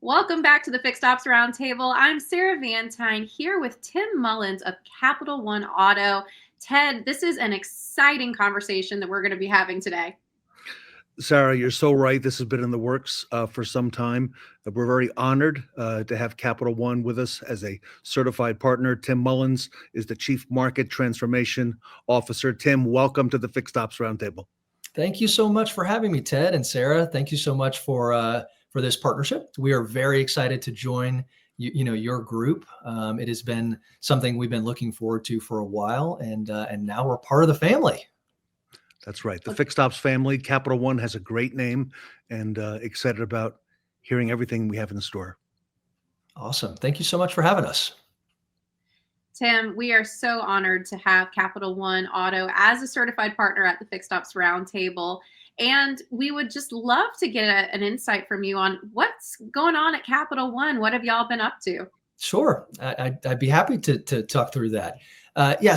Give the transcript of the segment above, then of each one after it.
Welcome back to the Fixed Ops Roundtable. I'm Sarah Vantine here with Tim Mullins of Capital One Auto. Ted, this is an exciting conversation that we're going to be having today. Sarah, you're so right. This has been in the works for some time. We're very honored to have Capital One with us as a certified partner. Tim Mullins is the Chief Market Transformation Officer. Tim, welcome to the Fixed Ops Roundtable. Thank you so much for having me, Ted and Sarah. Thank you so much for this partnership. We are very excited to join your group. It has been something we've been looking forward to for a while, and now we're part of the family. That's right. The Fixed Ops family. Capital One has a great name, and excited about hearing everything we have in store. Awesome. Thank you so much for having us. Tim, we are so honored to have Capital One Auto as a certified partner at the Fixed Ops Roundtable. And we would just love to get an insight from you on what's going on at Capital One. What have y'all been up to? Sure. I'd be happy to talk through that.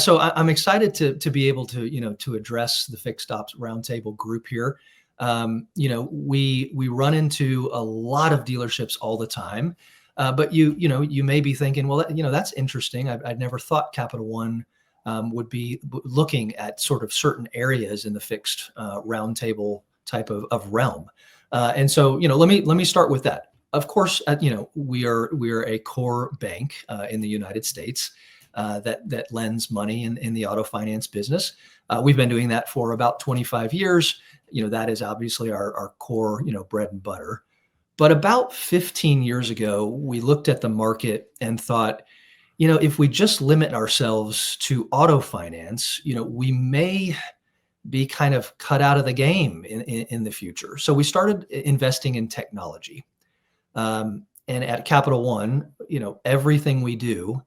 So I'm excited to be able to address the Fixed Ops Roundtable group here. We run into a lot of dealerships all the time, but you may be thinking, well, that's interesting. I'd never thought Capital One would be looking at sort of certain areas in the fixed roundtable type of realm. And so let me start with that. Of course, we are a core bank in the United States that lends money in the auto finance business. We've been doing that for about 25 years. That is obviously our core, bread and butter. But about 15 years ago, we looked at the market and thought, if we just limit ourselves to auto finance, we may be kind of cut out of the game in the future. So we started investing in technology. And at Capital One, everything we do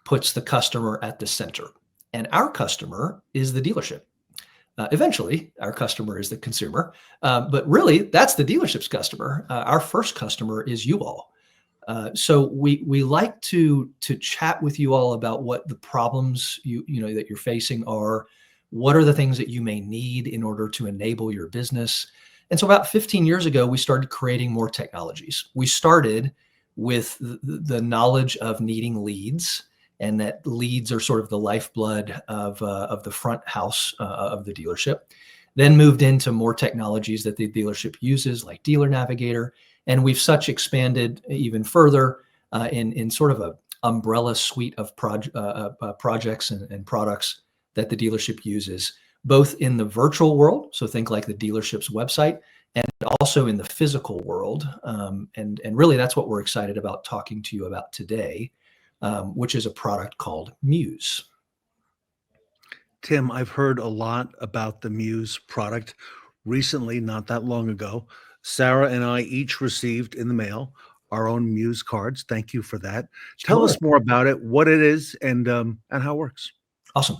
puts the customer at the center. And our customer is the dealership. Eventually, our customer is the consumer. But really, that's the dealership's customer. Our first customer is you all. So we like to chat with you all about what the problems that you're facing are. What are the things that you may need in order to enable your business? And so about 15 years ago, we started creating more technologies. We started with the knowledge of needing leads, and that leads are sort of the lifeblood of the front house of the dealership. Then moved into more technologies that the dealership uses, like Dealer Navigator. And we've expanded even further in sort of an umbrella suite of projects and products that the dealership uses, both in the virtual world, so think like the dealership's website, and also in the physical world. And really, that's what we're excited about talking to you about today, which is a product called Muse. Tim, I've heard a lot about the Muse product recently, not that long ago. Sarah and I each received in the mail our own Muse cards. Thank you for that. Tell Sure. us more about it, what it is, and how it works. Awesome.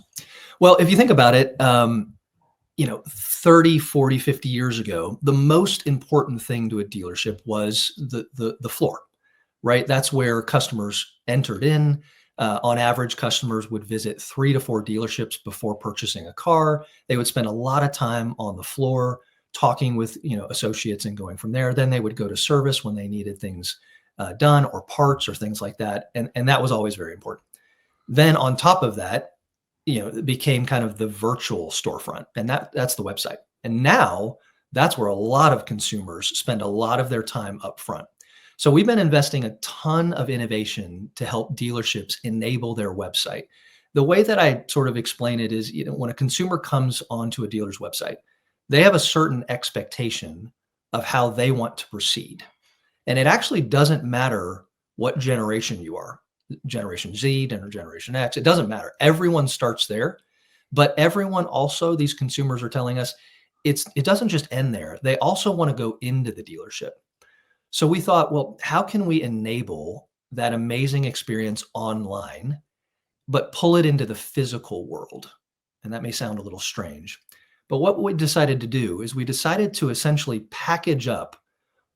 Well, if you think about it, 30, 40, 50 years ago, the most important thing to a dealership was the floor, right? That's where customers entered in. On average, customers would visit 3 to 4 dealerships before purchasing a car. They would spend a lot of time on the floor talking with associates and going from there. Then they would go to service when they needed things done, or parts or things like that. And that was always very important. Then on top of that, it became kind of the virtual storefront, and that's the website. And now that's where a lot of consumers spend a lot of their time up front. So we've been investing a ton of innovation to help dealerships enable their website. The way that I sort of explain it is, when a consumer comes onto a dealer's website, they have a certain expectation of how they want to proceed. And it actually doesn't matter what generation you are. Generation Z or Generation X, it doesn't matter. Everyone starts there, but everyone also, these consumers are telling us, it doesn't just end there. They also want to go into the dealership. So we thought, well, how can we enable that amazing experience online, but pull it into the physical world? And that may sound a little strange, but what we decided to do is we decided to essentially package up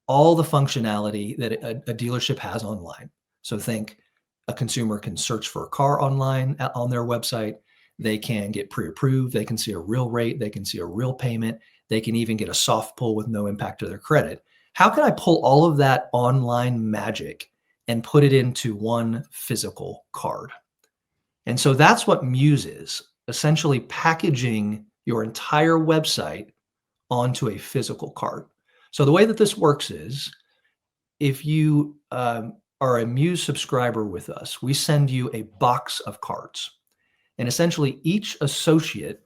all the functionality that a dealership has online. So think, a consumer can search for a car online on their website. They can get pre-approved. They can see a real rate. They can see a real payment. They can even get a soft pull with no impact to their credit. how can I pull all of that online magic and put it into one physical card? And so that's what Muse is, essentially packaging your entire website onto a physical card. So the way that this works is, if you are a Muse subscriber with us, we send you a box of cards. And essentially each associate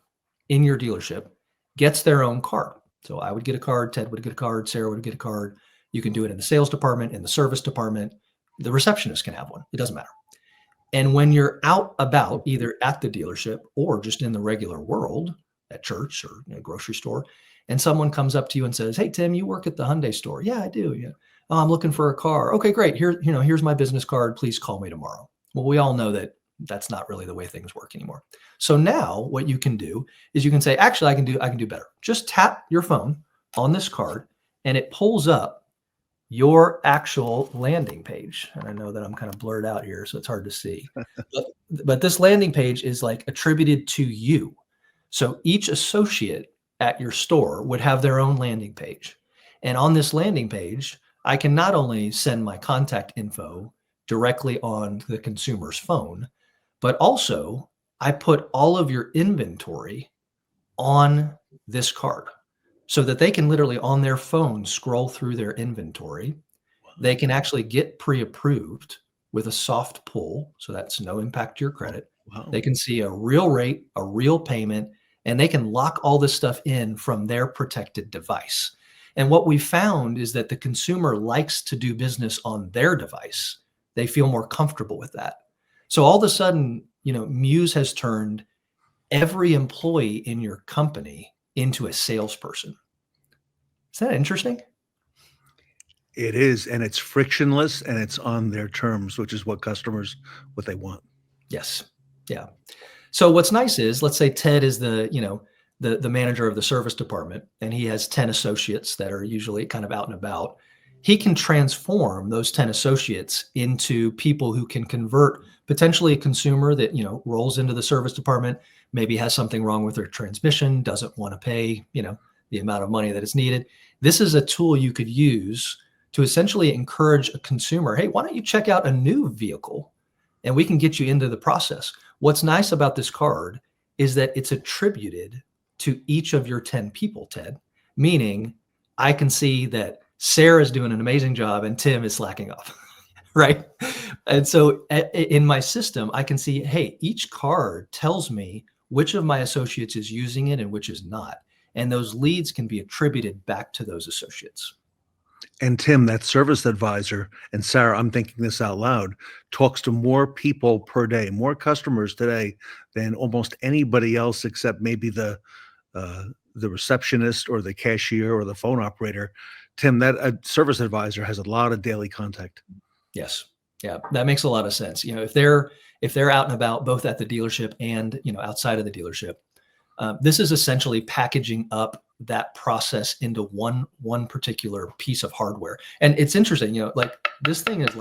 in your dealership gets their own card. So I would get a card, Ted would get a card, Sarah would get a card. You can do it in the sales department, in the service department. The receptionist can have one. It doesn't matter. And when you're out about, either at the dealership or just in the regular world, at church or grocery store, and someone comes up to you and says, "Hey, Tim, you work at the Hyundai store?" "Yeah, I do." "Yeah." "Oh, I'm looking for a car." "Okay, great. Here's my business card. Please call me tomorrow." Well, we all know that that's not really the way things work anymore. So now what you can do is you can say, "Actually, I can do better." Just tap your phone on this card and it pulls up your actual landing page. And I know that I'm kind of blurred out here, so it's hard to see. But this landing page is like attributed to you. So each associate at your store would have their own landing page. And on this landing page, I can not only send my contact info directly on the consumer's phone, but also I put all of your inventory on this card so that they can literally on their phone scroll through their inventory. They can actually get pre-approved with a soft pull. So that's no impact to your credit. Wow. They can see a real rate, a real payment, and they can lock all this stuff in from their protected device. And what we found is that the consumer likes to do business on their device. They feel more comfortable with that. So all of a sudden, Muse has turned every employee in your company into a salesperson. Is that interesting? It is, and it's frictionless and it's on their terms, which is what they want. Yes. Yeah. So what's nice is, let's say Ted is the manager of the service department, and he has 10 associates that are usually kind of out and about. He can transform those 10 associates into people who can convert potentially a consumer that, rolls into the service department, maybe has something wrong with their transmission, doesn't want to pay, the amount of money that is needed. This is a tool you could use to essentially encourage a consumer. "Hey, why don't you check out a new vehicle and we can get you into the process." What's nice about this card is that it's attributed to each of your 10 people, Ted, meaning I can see that Sarah's doing an amazing job and Tim is slacking off, right? And so in my system, I can see, hey, each card tells me which of my associates is using it and which is not. And those leads can be attributed back to those associates. And Tim, that service advisor, and Sarah, I'm thinking this out loud, talks to more people per day, more customers today than almost anybody else, except maybe the receptionist or the cashier or the phone operator. Tim, that service advisor has a lot of daily contact. Yes. Yeah, that makes a lot of sense. If they're out and about, both at the dealership and outside of the dealership, this is essentially packaging up that process into one particular piece of hardware. And it's interesting, like this thing is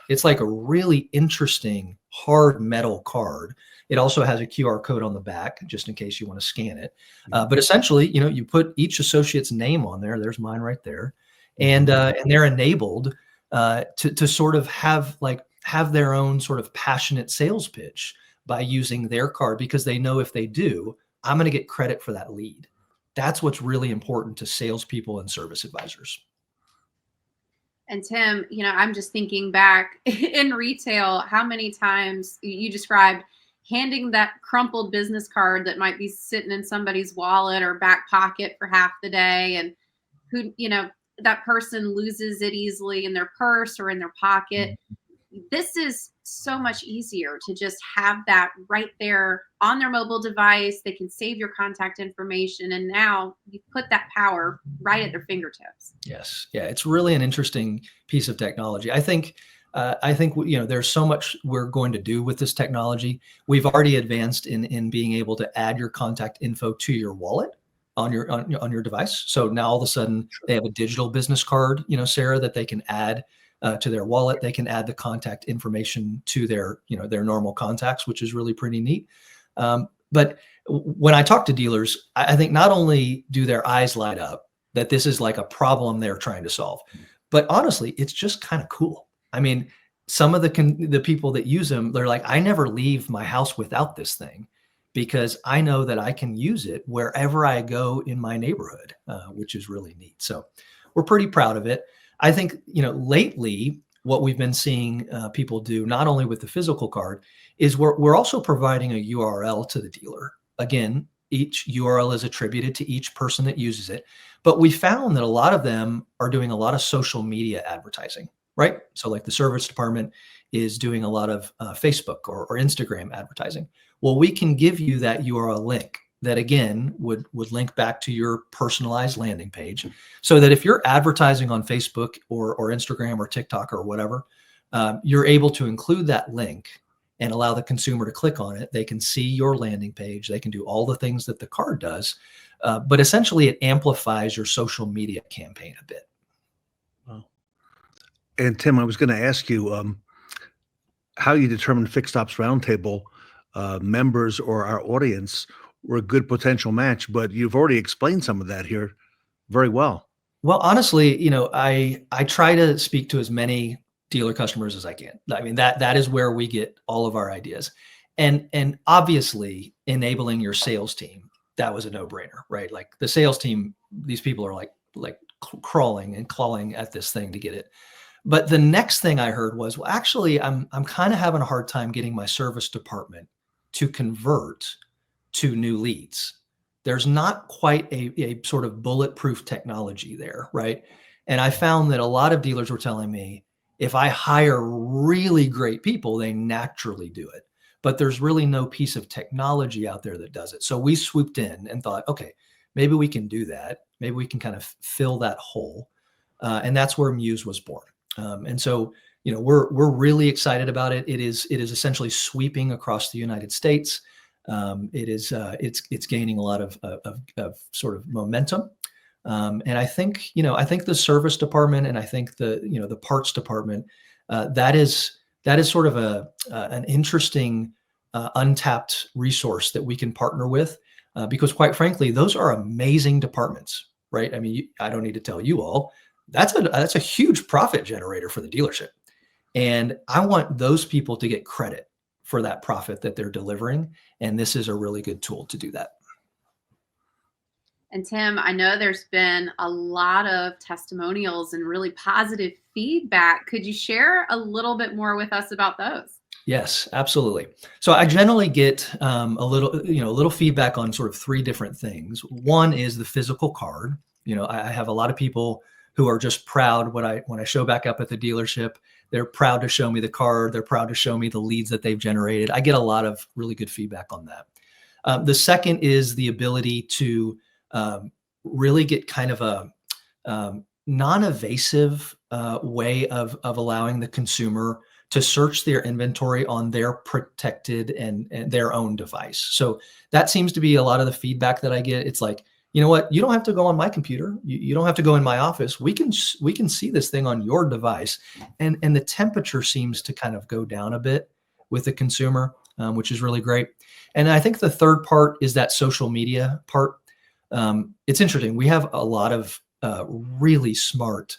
it's like a really interesting hard metal card. It also has a QR code on the back, just in case you want to scan it. But essentially, you put each associate's name on there. There's mine right there, and they're enabled to sort of have their own sort of passionate sales pitch by using their card, because they know if they do, I'm going to get credit for that lead. That's what's really important to salespeople and service advisors. And Tim, I'm just thinking back in retail, how many times you described handing that crumpled business card that might be sitting in somebody's wallet or back pocket for half the day, and who, that person loses it easily in their purse or in their pocket. This is so much easier to just have that right there on their mobile device. They can save your contact information, and now you put that power right at their fingertips. Yes. Yeah. It's really an interesting piece of technology. I think there's so much we're going to do with this technology. We've already advanced in being able to add your contact info to your wallet on your device. So now all of a sudden they have a digital business card, Sarah, that they can add to their wallet. They can add the contact information to their normal contacts, which is really pretty neat. But when I talk to dealers, I think not only do their eyes light up that this is like a problem they're trying to solve. But honestly, it's just kind of cool. I mean, some of the people that use them, they're like, I never leave my house without this thing because I know that I can use it wherever I go in my neighborhood, which is really neat. So we're pretty proud of it. I think, lately, what we've been seeing people do, not only with the physical card, is we're also providing a URL to the dealer. Again, each URL is attributed to each person that uses it. But we found that a lot of them are doing a lot of social media advertising, right? So like the service department is doing a lot of Facebook or Instagram advertising. Well, we can give you that URL link that, again, would link back to your personalized landing page, so that if you're advertising on Facebook or Instagram or TikTok or whatever, you're able to include that link and allow the consumer to click on it. They can see your landing page. They can do all the things that the card does, but essentially it amplifies your social media campaign a bit. Wow. And Tim, I was going to ask you how you determine Fixed Ops Roundtable members or our audience were a good potential match, but you've already explained some of that here very well. Well, honestly, I try to speak to as many dealer customers as I can. I mean, that is where we get all of our ideas. And obviously enabling your sales team, that was a no-brainer, right? Like the sales team, these people are like crawling and clawing at this thing to get it. But the next thing I heard was, well, actually, I'm kind of having a hard time getting my service department to convert to new leads. There's not quite a sort of bulletproof technology there, right? And I found that a lot of dealers were telling me, if I hire really great people, they naturally do it. But there's really no piece of technology out there that does it. So we swooped in and thought, okay, maybe we can do that. Maybe we can kind of fill that hole. And that's where Muse was born. And so, we're really excited about it. It is essentially sweeping across the United States. It's gaining a lot of sort of momentum. And I think the service department and I think the parts department, that is sort of an interesting untapped resource that we can partner with, because quite frankly, those are amazing departments, right? I mean, I don't need to tell you all, that's a huge profit generator for the dealership. And I want those people to get credit for that profit that they're delivering. And this is a really good tool to do that. And Tim, I know there's been a lot of testimonials and really positive feedback. Could you share a little bit more with us about those? Yes, absolutely. So I generally get a little feedback on sort of three different things. One is the physical card. I have a lot of people who are just proud when I show back up at the dealership. They're proud to show me the card. They're proud to show me the leads that they've generated. I get a lot of really good feedback on that. The second is the ability to really get kind of a non-evasive way of allowing the consumer to search their inventory on their protected and their own device. So that seems to be a lot of the feedback that I get. It's like, you know what? You don't have to go on my computer. You don't have to go in my office. We can see this thing on your device, and the temperature seems to kind of go down a bit with the consumer, which is really great. And I think the third part is that social media part. It's interesting. We have a lot of really smart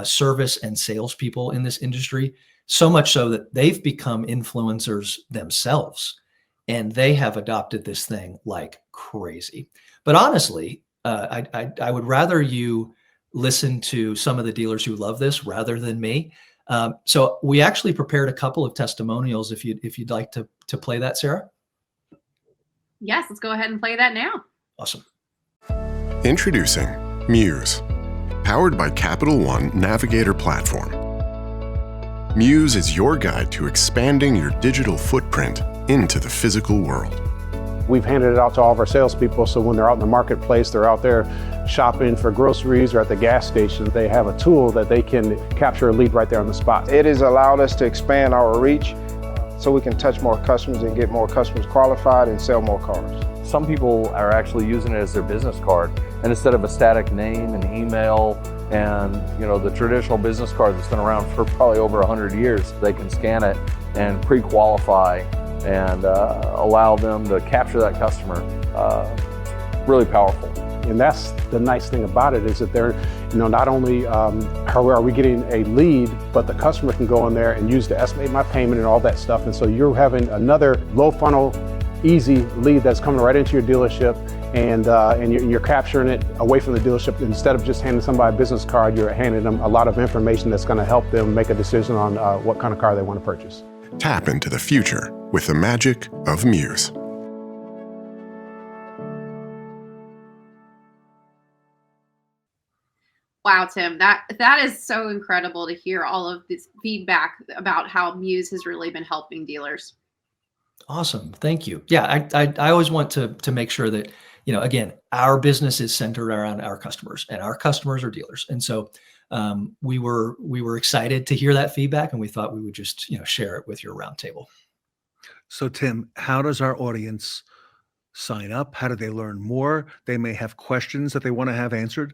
service and salespeople in this industry, so much so that they've become influencers themselves, and they have adopted this thing like crazy. But honestly, I would rather you listen to some of the dealers who love this rather than me. So we actually prepared a couple of testimonials. If you'd like to play that, Sarah. Yes, let's go ahead and play that now. Awesome. Introducing Muse, powered by Capital One Navigator Platform. Muse is your guide to expanding your digital footprint into the physical world. We've handed it out to all of our salespeople, so when they're out in the marketplace, they're out there shopping for groceries or at the gas station, they have a tool that they can capture a lead right there on the spot. It has allowed us to expand our reach so we can touch more customers and get more customers qualified and sell more cars. Some people are actually using it as their business card, and instead of a static name and email and the traditional business card that's been around for probably over 100 years, they can scan it and pre-qualify and allow them to capture that customer. Really powerful. And that's the nice thing about it, is that they're, not only are we getting a lead, but the customer can go in there and use to estimate my payment and all that stuff. And so you're having another low funnel, easy lead that's coming right into your dealership, and you're capturing it away from the dealership. Instead of just handing somebody a business card, you're handing them a lot of information that's going to help them make a decision on what kind of car they want to purchase. Tap into the future with the magic of Muse. Wow, Tim, that is so incredible to hear all of this feedback about how Muse has really been helping dealers. Awesome. Thank you. Yeah, I always want to make sure that, again, our business is centered around our customers, and our customers are dealers. And so we were excited to hear that feedback, and we thought we would just, share it with your roundtable. So Tim, how does our audience sign up? How do they learn more? They may have questions that they want to have answered.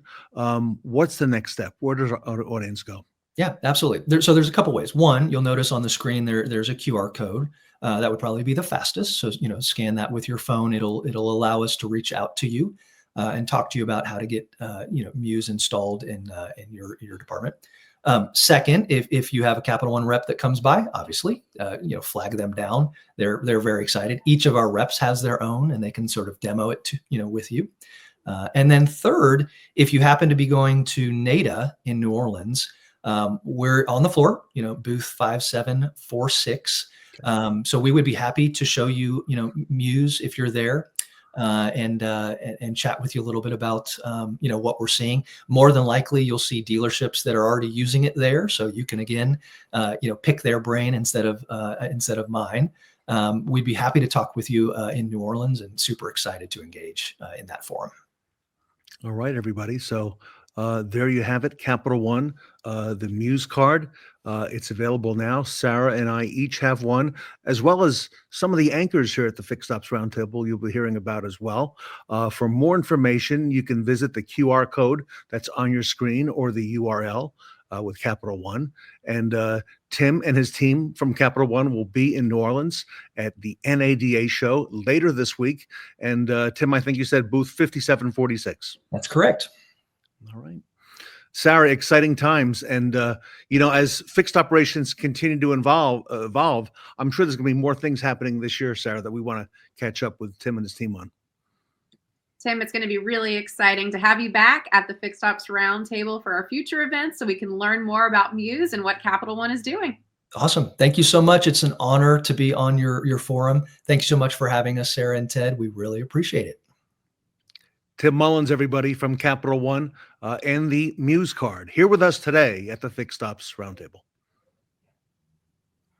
What's the next step? Where does our audience go? Yeah, absolutely. So there's a couple ways. One, you'll notice on the screen there's a QR code. That would probably be the fastest. So, scan that with your phone. It'll allow us to reach out to you and talk to you about how to get, Muse installed in your department. Second, if you have a Capital One rep that comes by, obviously, flag them down. They're very excited. Each of our reps has their own, and they can sort of demo it with you. And then third, if you happen to be going to NADA in New Orleans, we're on the floor, booth 5746. So we would be happy to show you, Muse if you're there, and chat with you a little bit about, what we're seeing. More than likely, you'll see dealerships that are already using it there, so you can again, pick their brain instead of mine. We'd be happy to talk with you in New Orleans, and super excited to engage in that forum. All right, everybody. So there you have it, Capital One, the Muse card. It's available now. Sarah and I each have one, as well as some of the anchors here at the Fixed Ops Roundtable you'll be hearing about as well. For more information, you can visit the QR code that's on your screen, or the URL with Capital One. And Tim and his team from Capital One will be in New Orleans at the NADA show later this week. And Tim, I think you said booth 5746. That's correct. All right. Sarah, exciting times. And, as fixed operations continue to evolve, I'm sure there's going to be more things happening this year, Sarah, that we want to catch up with Tim and his team on. Tim, it's going to be really exciting to have you back at the Fixed Ops Roundtable for our future events, so we can learn more about Muse and what Capital One is doing. Awesome. Thank you so much. It's an honor to be on your forum. Thanks so much for having us, Sarah and Ted. We really appreciate it. Tim Mullins, everybody, from Capital One and the Muse card, here with us today at the Fixed Ops Roundtable.